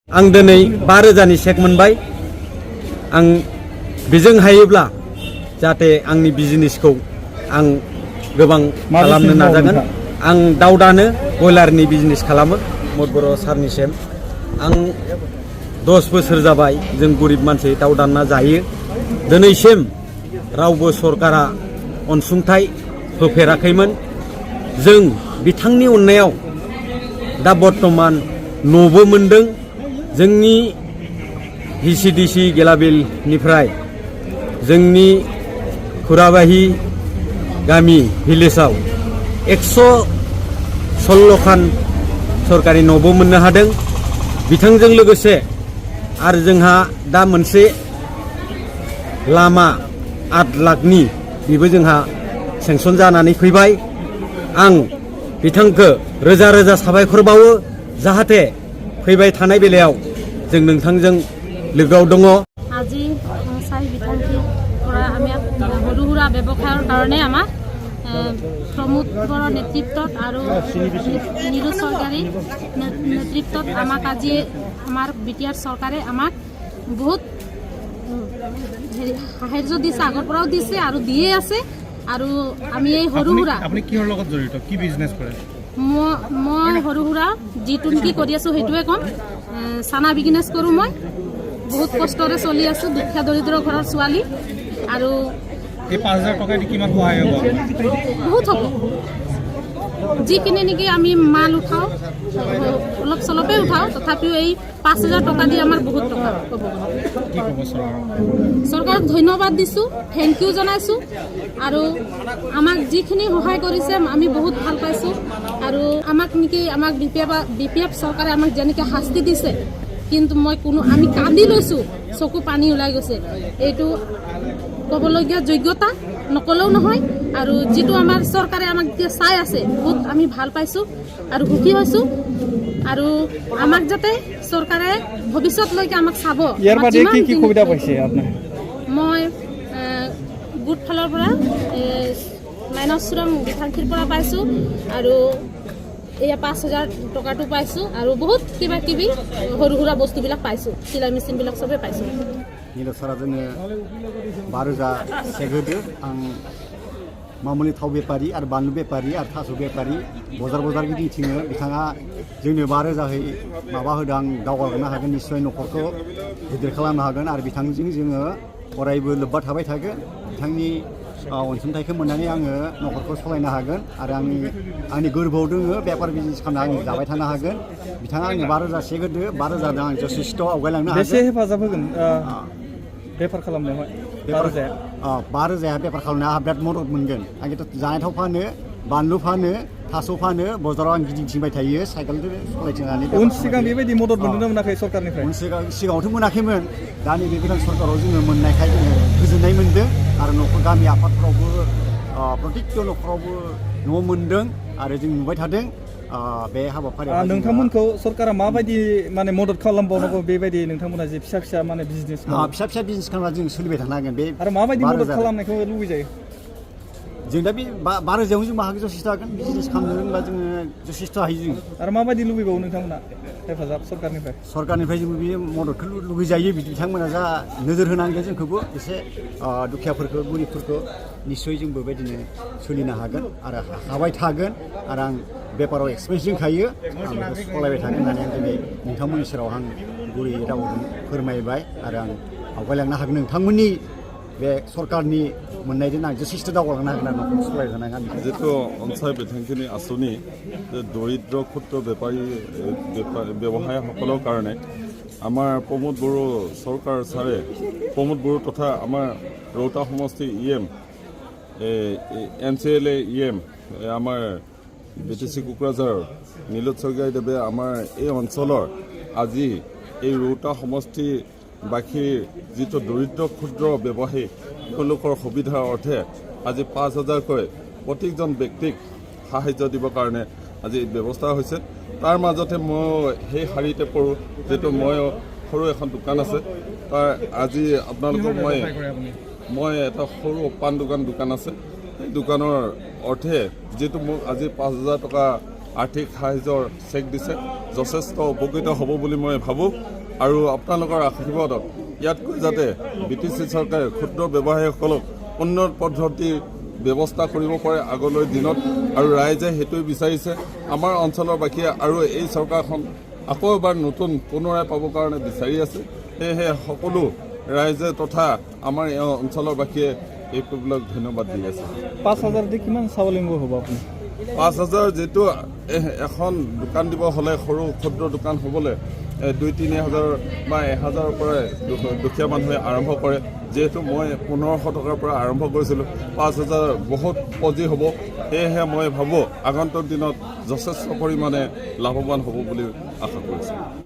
आं दिनै 5,000नि चेक मोनबाय आं बेजों हायोब्ला जाहाथे आंनि बिजनेसखौ आं गोबां खालामनो नाजागोन आं दाउ दानो बयलारनि बिजनेस खालामो मदबर' सारनिसिम आं 10 बोसोर जाबाय जों गरिब मानसि दाउ दानना जायो दिनैसिम रावबो सरकारा अनसुंथाइ होफेराखैमोन जों बिथांनि अननायाव दा बर्तमान न'बो मोनदों जोंनि हिसिडिसि गेलाबिलनिफ्राय जोंनि खुराबाहि गामि भिलेजाव 116 खान सरकारि न'बो मोननो हादों बिथांजों लोगोसे आरो जोंहा दा मोनसे लामा 8 लाखनि बेबो जोंहा सेंसन जानानै फैबाय आं बिथांखौ रोजा रोजा साबायखर बावो जाहाथे फैबाय थानाय बेलायाव जों नोंथांजों लोगोआव दङ আজি চাই বিধানটিৰ পৰা আমি সৰু সুৰা ব্যৱসায়ৰ কাৰণে আমাক প্ৰমোদ বৰৰ নেতৃত্বত আৰু নিৰু চৰকাৰী নেতৃত্বত আমাক আজি আমাৰ বিটিআৰ চৰকাৰে আমাক বহুত সাহায্য দিছে আগৰ পৰাও দিছে আৰু দিয়ে আছে আৰু আমি এই সৰু সুৰা আপুনি কিহৰ লগত জড়িত কি বিজনেছ কৰে মই সৰু সুৰা যিটো কি কৰি আছো সেইটোৱে কম চানা বিজনেছ কৰোঁ মই বহুত কষ্টৰে চলি আছো দুখীয়া দৰিদ্ৰ ঘৰৰ ছোৱালী আৰু এই 5,000 টকা দি কিমান সহায় হ'ব বহুত হ'ব যিখিনি নেকি আমি মাল উঠাওঁ অলপ চলপে উঠাওঁ তথাপিও এই 5,000 টকা দি আমাৰ বহুত টকা হ'ব কি ক'ব চৰকাৰক ধন্যবাদ দিছোঁ থেংক ইউ জনাইছোঁ আৰু আমাক যিখিনি সহায় কৰিছে আমি বহুত ভাল পাইছোঁ আৰু আমাক নেকি আমাক বিপিএফ চৰকাৰে আমাক যেনেকৈ শাস্তি দিছে কিন্তু আমি কান্দি লৈছোঁ চকু পানী ওলাই গৈছে এইটো ক'বলগীয়া যোগ্যতা নকলেও নহয় আৰু যিটো আমাৰ চৰকাৰে আমাক চাই আছে বহুত আমি ভাল পাইছোঁ আৰু সুখী হৈছোঁ আৰু আমাক যাতে চৰকাৰে ভৱিষ্যতলৈকে আমাক চাব ইয়াৰ বাদে কি কি সুবিধা পাইছে আপোনাৰ মই গোট ফালৰ পৰা মাইনাছ চুৰাং বিধানখিৰ পৰা পাইছোঁ আৰু এয়া 5,000 টকাটো পাইছোঁ আৰু বহুত কিবা কিবি সৰু সুৰা বস্তুবিলাক পাইছোঁ চিলাই মেচিনবিলাক চবেই পাইছোঁ निलो सारा जोंनो 12,000 चेक होदो आं मामुलि थाव बेपारि आरो बानलु बेपारि आरो थास' बेपारि बजार गिदिंथिङो बिथाङा जोंनो 12,000 माबा होदों आं दावगालांनो हागोन निश्चय न'खरखौ गिदिर खालामनो हागोन आरो बिथांजों जोङो अरायबो लोब्बा थाबाय थागोन बिथांनि अनसुंथाइखौ मोननानै आङो न'खरखौ सालायनो हागोन आरो आंनि गोरबोआव दोङो बेपार बिजनेस खालामना आं जाबाय थानो हागोन बिथाङा आंनो 12,000 चेक होदो 12,000 आं जथेस्थ' आवगायलांनो हागोन बेसे हेफाजाब होगोन बेफार खालामनायावहाय 12,000 बेफार खालामनायाव आंहा बिराद मदद मोनगोन आंथ' जानाय थाव फानो बानलु फानो थास' फानो बाजाराव आं गिदिंथिंबाय थायो साइकेलजों सालायथिंनानै उन सिगां बेबायदि मदद मोनदोंना मोनाखै सरकारनिफ्राय उन सिगाङावथ' मोनाखैमोन दा नैबे गोदान सरकाराव जोङो मोननायखाय जोङो गोजोननाय मोनदों आरो न'खर गामि आफादफ्रावबो प्रत्येक न'खरावबो न' मोनदों आरो जों नुबाय थादों बे हाबाफारियाव नोंथांमोनखौ सरकारा माबायदि माने मदद खालामबावनांगौ बेबायदि नोंथांमोना जे फिसा माने बिजनेस फिसा बिजनेस खालामना जों सोलिबाय थानो हागोन बे आरो माबायदि मदद खालामनायखौ लुबैजायो जों दा बे 12,000 जों माहागे जथेस्थ' हागोन बिजनेस खालामनो रोंबा जोङो जथेस्थ' हायो जों आरो माबायदि लुबैबावो नोंथांमोना हेफाजाब सरकारनिफ्राय जोंबो बे मददखौ लुबैजायो बिथांमोना जा नोजोर होनांगोन जोंखौबो एसे दुखियाफोरखौ गरिबफोरखौ निस्सय जोंबो बेबायदिनो सोलिनो हागोन आरो हाबाय थागोन आरो आं बेपाराव एक्सपिरियेन्स दंखायो आं बेखौ सालायबाय थागोन होननानै आं दिनै नोंथांमोननि सेराव आं गुरै रावजों फोरमायबाय आरो आं आवगायलांनो हागोन नोंथांमोननि बे सरकारनि मोननायजों आं जथेस्थ' दावगालांनो हागोन आरो न'खर सालायनो हागोन जितु अनसाय बिथांखिनि आঁচনি দৰিদ্ৰ ক্ষুদ্ৰ বেপাৰী ব্যৱসায়ীসকলৰ কাৰণে আমাৰ প্ৰমোদ বড়ো চৰকাৰ ছাৰে প্ৰমোদ বড়ো তথা আমাৰ ৰৌতা সমষ্টি NCLA আমাৰ BTC কোকৰাঝাৰ নীলোৎ স্বৰ্গীয়দেৱে আমাৰ এই অঞ্চলৰ আজি এই ৰৌতা সমষ্টি বাকী যিটো দৰিদ্ৰ ক্ষুদ্ৰ ব্যৱসায়ী তেওঁলোকৰ সুবিধাৰ অৰ্থে আজি 5,000কৈ প্ৰত্যেকজন ব্যক্তিক সাহায্য দিবৰ কাৰণে আজি ব্যৱস্থা হৈছে তাৰ মাজতে মই সেই শাৰীতে পৰোঁ যিটো মই সৰু এখন দোকান আছে তাৰ আজি আপোনালোকক মই এটা সৰু পাণ দোকান আছে সেই দোকানৰ অৰ্থে যেটো মোক আজি 5,000 টকা আৰ্থিক সাহায্যৰ চেক দিছে যথেষ্ট উপকৃত হ'ব বুলি মই ভাবোঁ আৰু আপোনালোকৰ আশীৰ্বাদত ইয়াতকৈ যাতে BTC চৰকাৰে ক্ষুদ্ৰ ব্যৱসায়ীসকলক উন্নত পদ্ধতিৰ ব্যৱস্থা কৰিব পাৰে আগলৈ দিনত আৰু ৰাইজে সেইটোৱে বিচাৰিছে আমাৰ অঞ্চলৰ বাসীয়ে আৰু এই চৰকাৰখন আকৌ এবাৰ নতুন পুনৰাই পাবৰ কাৰণে বিচাৰি আছে সেয়েহে সকলো ৰাইজে তথা আমাৰ এই অঞ্চলৰ বাসীয়ে এই কথাবিলাক ধন্যবাদ দি আছে 5,000 দি কিমান স্বাৱলম্বী হ'ব আপুনি 5,000 যেটো এখন দোকান দিব হলে সৰু ক্ষুদ্ৰ দোকান হ'বলে 2-3 হাজাৰ বা 1,000 পৰা দুখীয়া মানুহে আৰম্ভ কৰে যেহেতু মই 1500 টকাৰ পৰা আৰম্ভ কৰিছিলোঁ 5,000 বহুত পুঁজি হ'ব সেয়েহে মই ভাবোঁ আগন্তুক দিনত যথেষ্ট পৰিমাণে লাভৱান হ'ব বুলি আশা কৰিছোঁ